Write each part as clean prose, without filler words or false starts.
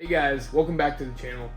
Hey guys, welcome back to the channel.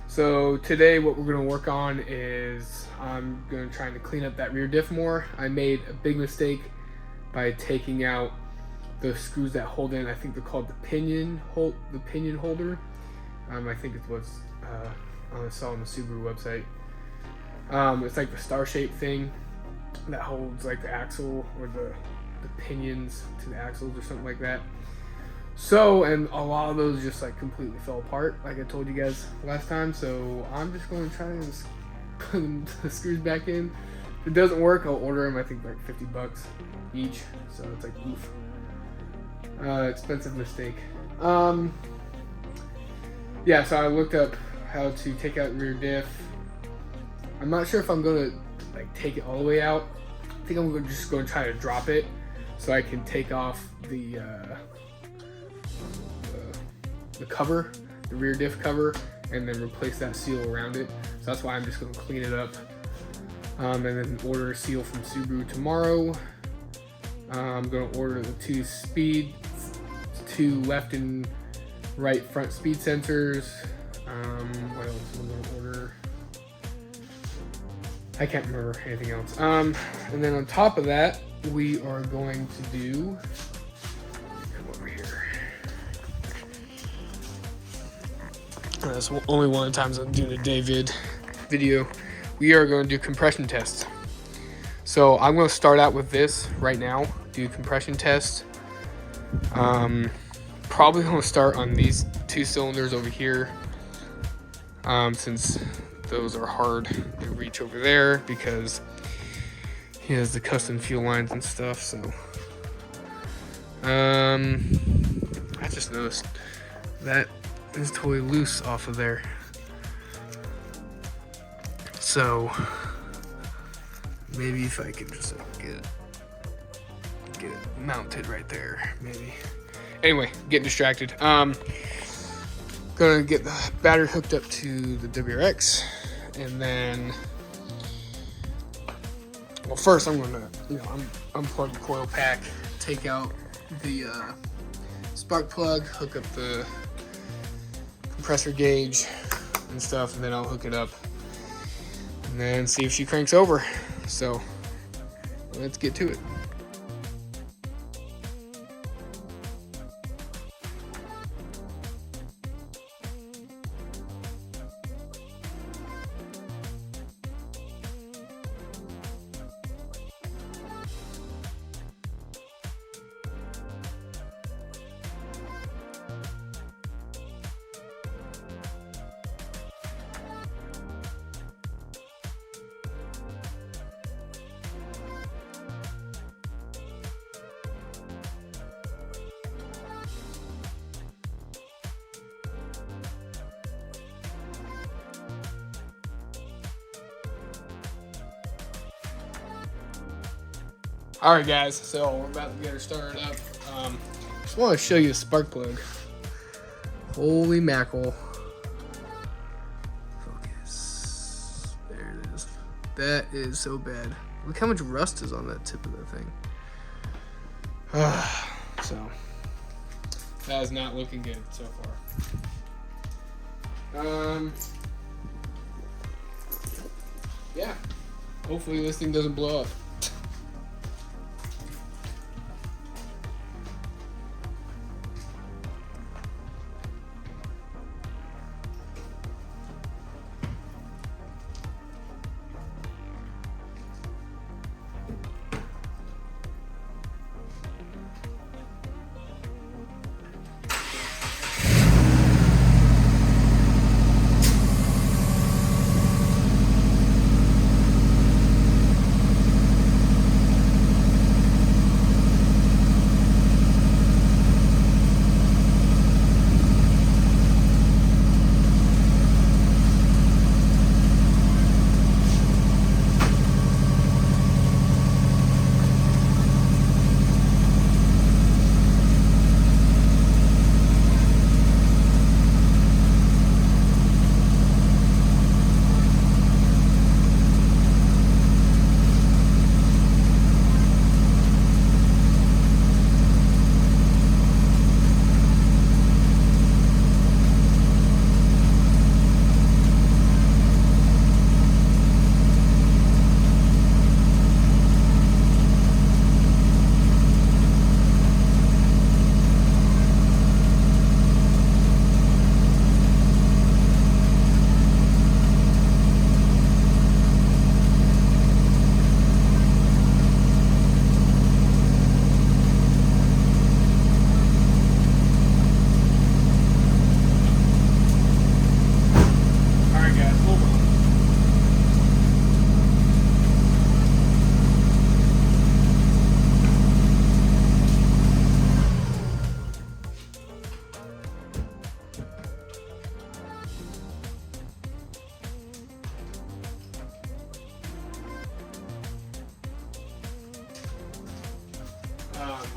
So today what we're going to work on is I'm going to try to clean up that rear diff more. I made a big mistake by taking out the screws that hold in, I think they're called the pinion holder. I think it's what's I saw on the Subaru website. It's like the star-shaped thing that holds like the axle or the pinions to the axles or something like that. So, and a lot of those just like completely fell apart, like I told you guys last time. So I'm just going to try and put the screws back in. If it doesn't work, I'll order them. I think like $50 each. So it's like oof, expensive mistake. Yeah. So I looked up how to take out rear diff. I'm not sure if I'm gonna like take it all the way out. I think I'm just going to try to drop it so I can take off the cover, the rear diff cover, and then replace that seal around it. So that's why I'm just going to clean it up and then order a seal from Subaru tomorrow. I'm going to order the two left and right front speed sensors. What else am I going to order? I can't remember anything else. And then on top of that, we are going to do, come over here. That's only one of the times I'm doing a David video. We are going to do compression tests. So I'm going to start out with this right now, do compression tests. Probably going to start on these two cylinders over here, since those are hard to reach over there because he has the custom fuel lines and stuff. So I just noticed that is totally loose off of there. So maybe if I could just get it mounted right there, maybe. Anyway, getting distracted. Gonna get the battery hooked up to the WRX, and then, well, first I'm gonna, unplug the coil pack, take out the spark plug, hook up the compressor gauge and stuff, and then I'll hook it up and then see if she cranks over. So let's get to it. All right, guys, so we're about to get her started up. Just want to show you the spark plug. Holy mackerel. Focus. There it is. That is so bad. Look how much rust is on that tip of that thing. So, that is not looking good so far. Yeah. Hopefully this thing doesn't blow up.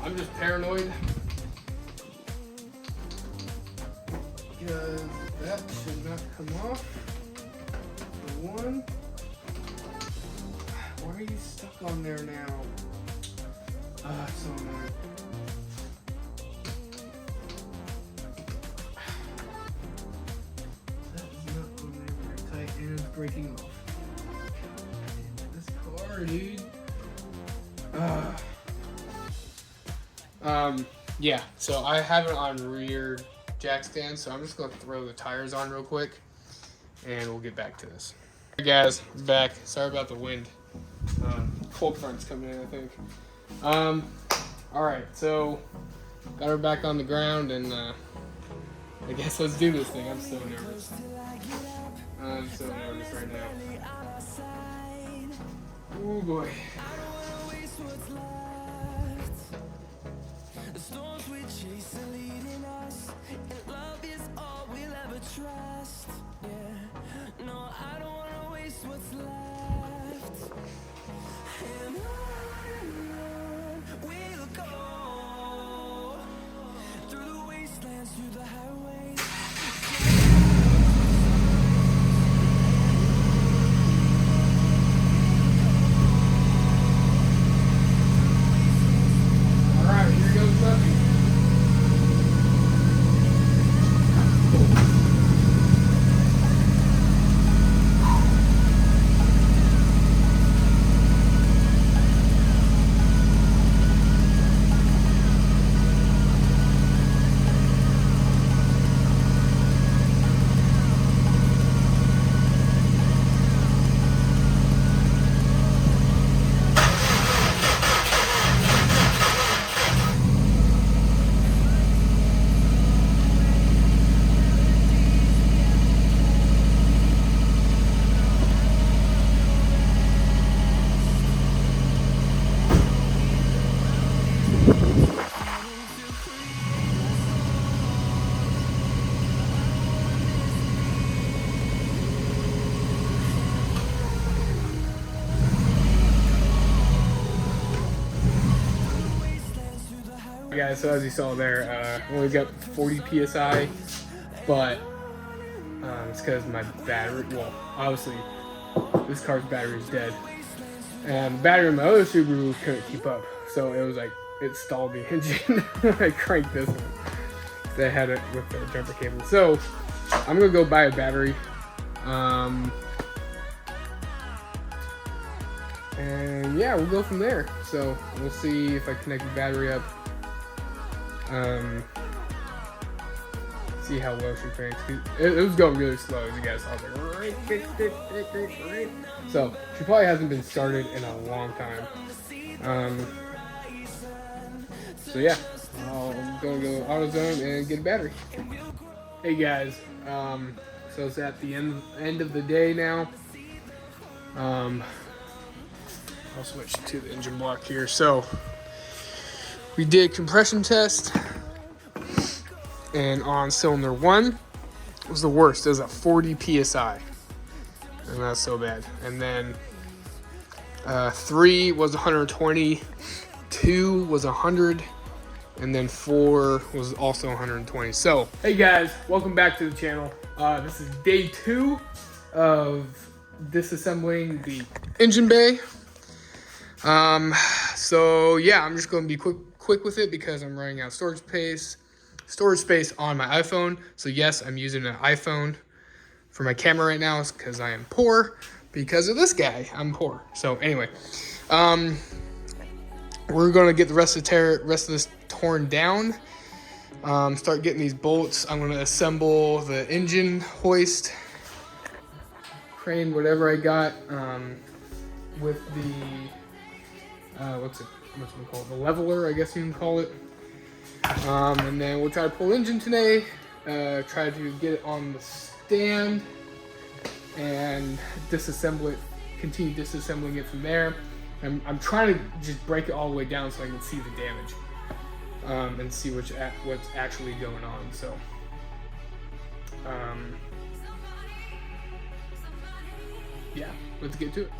I'm just paranoid because that should not come off. For one, why are you stuck on there now? Ah, it's so annoying. That is not going there very tight and it's breaking off. This car, dude. Yeah, so I have it on rear jack stand, so I'm just gonna throw the tires on real quick and we'll get back to this. Hey guys, we're back. Sorry about the wind. Cold front's coming in, I think. Alright, so got her back on the ground and I guess let's do this thing. I'm so nervous. I'm so nervous right now. Oh boy. The storms we chase are leading us, and love is all we'll ever trust. Yeah, no, I don't wanna waste what's left. And on we'll go through the wastelands, through the highways. Guys, so as you saw there, only got 40 psi, but it's because my battery, well, obviously this car's battery is dead, and the battery in my other Subaru couldn't keep up, so it was like, it stalled the engine when I cranked this one. They had it with the jumper cable. So I'm gonna go buy a battery, and yeah, we'll go from there. So we'll see if I connect the battery up. See how well she cranks. It was going really slow, as you guys saw. Like, so she probably hasn't been started in a long time. So yeah, I'm gonna go AutoZone and get a battery. Hey guys, so it's at the end of the day now. I'll switch to the engine block here. So we did compression test, and on cylinder 1 it was the worst. It was at 40 psi, and that's so bad. And then 3 was 120, 2 was 100, and then 4 was also 120. So hey guys, welcome back to the channel. This is day 2 of disassembling the engine bay. So yeah, I'm just going to be quick with it because I'm running out of storage space on my iPhone. So yes, I'm using an iPhone for my camera right now because I am poor. Because of this guy, I'm poor. So anyway, we're going to get the rest of this torn down. Start getting these bolts. I'm going to assemble the engine hoist, crane, whatever I got, with the what's it called? The leveler, I guess you can call it. And then we'll try to pull engine today. Try to get it on the stand and disassemble it. Continue disassembling it from there. I'm trying to just break it all the way down so I can see the damage, and see what's actually going on. So, yeah, let's get to it.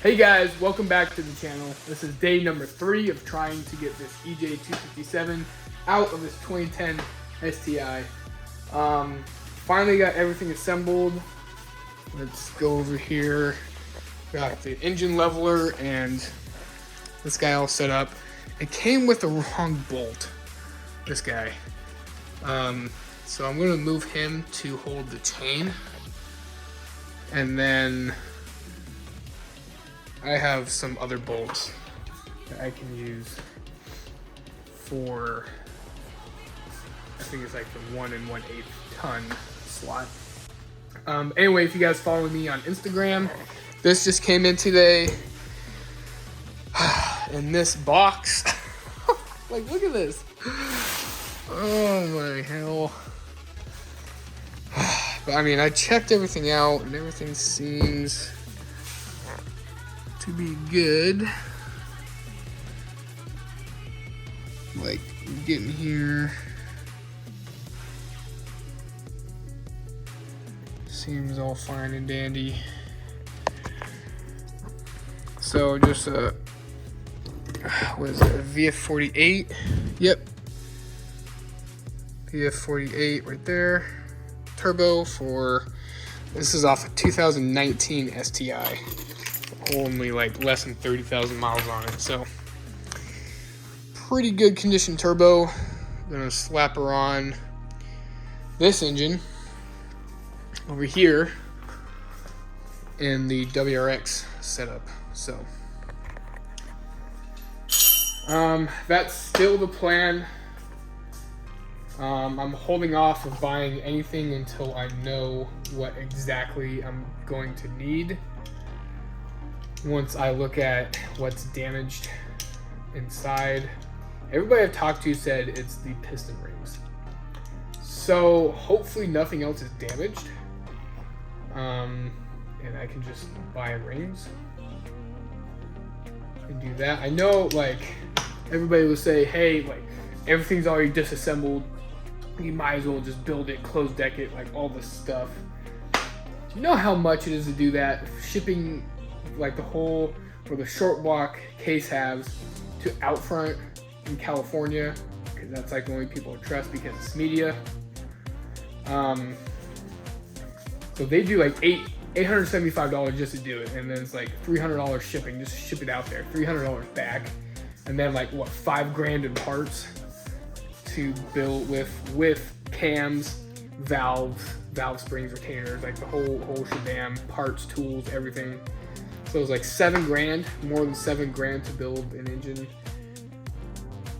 Hey guys, welcome back to the channel. This is day number 3 of trying to get this EJ257 out of this 2010 STI. Finally got everything assembled. Let's go over here. Got the engine leveler and this guy all set up. It came with the wrong bolt, this guy. So I'm gonna move him to hold the chain. And then I have some other bolts that I can use for, I think it's like the 1 1/8 ton slot. Anyway, if you guys follow me on Instagram, this just came in today in this box. Like, look at this. Oh my hell. But I mean, I checked everything out and everything seems to be good. Like, getting here. Seems all fine and dandy. So just what is it, a VF48? Yep. VF48 right there. Turbo for, this is off a 2019 STI. Only like less than 30,000 miles on it. So pretty good condition turbo. I'm gonna slap her on this engine over here in the WRX setup. So that's still the plan. I'm holding off of buying anything until I know what exactly I'm going to need. Once I look at what's damaged inside, everybody I've talked to said it's the piston rings. So hopefully nothing else is damaged. And I can just buy rings and do that. I know, like, everybody will say, hey, like, everything's already disassembled. You might as well just build it, close deck it, like all this stuff. Do you know how much it is to do that? Shipping like the whole, or the short block case halves to out front in California, because that's like the only people I trust because it's media. So they do like $875 just to do it, and then it's like $300 shipping just to ship it out there, $300 back, and then like what, $5,000 in parts to build with cams, valves, valve springs, retainers, like the whole shebang, parts, tools, everything. So it was like $7,000, more than $7,000 to build an engine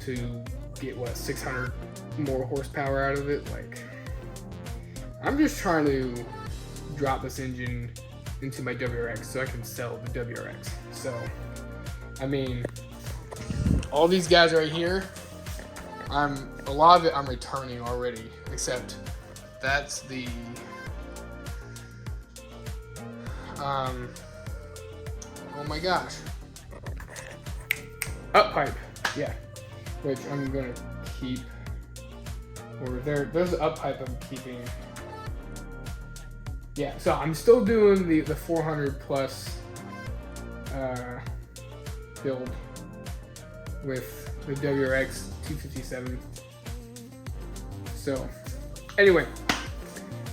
to get what, 600 more horsepower out of it. Like, I'm just trying to drop this engine into my WRX so I can sell the WRX. So, I mean, all these guys right here, a lot of it I'm returning already, except that's the oh my gosh, up pipe, yeah, which I'm gonna keep. Or there's the up pipe I'm keeping. Yeah, so I'm still doing the 400 plus build with the WRX 257. So anyway,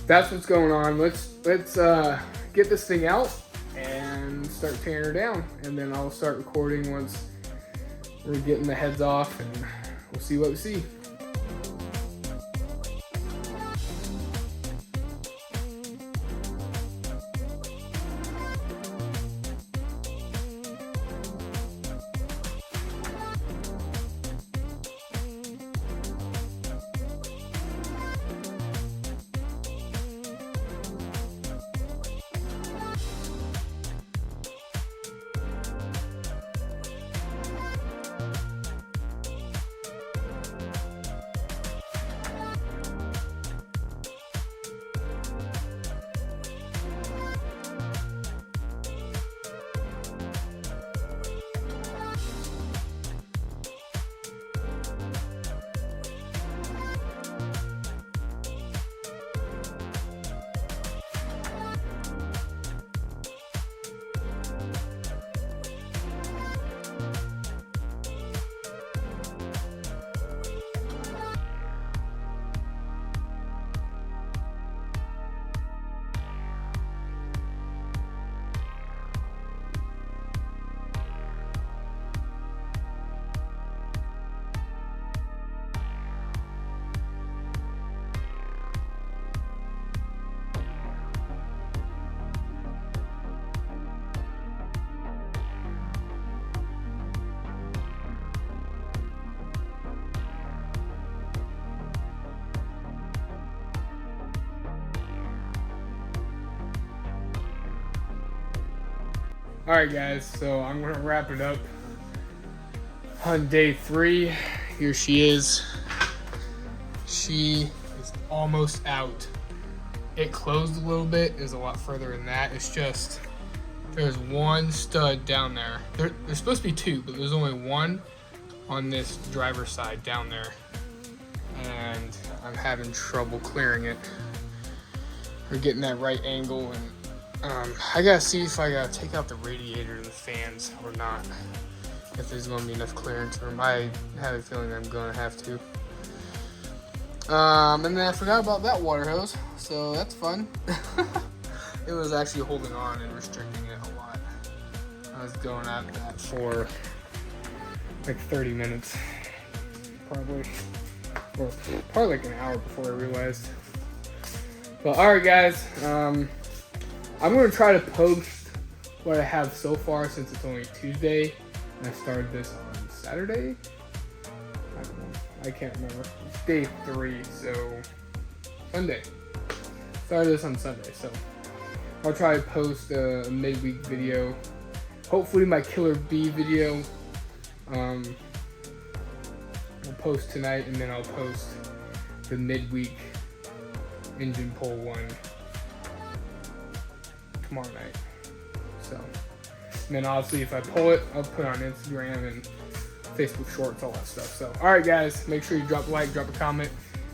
that's what's going on. Let's get this thing out and start tearing her down, and then I'll start recording once we're getting the heads off, and we'll see what we see. Alright guys, so I'm gonna wrap it up on day 3. Here she is. She is almost out. It closed a little bit. It's a lot further than that. It's just, there's one stud down there. There's supposed to be 2, but there's only one on this driver's side down there. And I'm having trouble clearing it or getting that right angle. And I gotta see if I gotta take out the radiator and the fans or not. If there's gonna be enough clearance room. I have a feeling I'm gonna have to. And then I forgot about that water hose, so that's fun. It was actually holding on and restricting it a lot. I was going at that for like 30 minutes, probably. Or probably like an hour before I realized. But alright guys, I'm gonna try to post what I have so far since it's only Tuesday. And I started this on Saturday? I don't know. I can't remember. It's day 3, so Sunday. Started this on Sunday, so I'll try to post a midweek video. Hopefully my Killer B video. I'll post tonight, and then I'll post the midweek engine pull one tomorrow night. So, and then obviously if I pull it, I'll put it on Instagram and Facebook Shorts, all that stuff. So, alright guys, make sure you drop a like, drop a comment,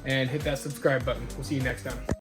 and hit that subscribe button. We'll see you next time.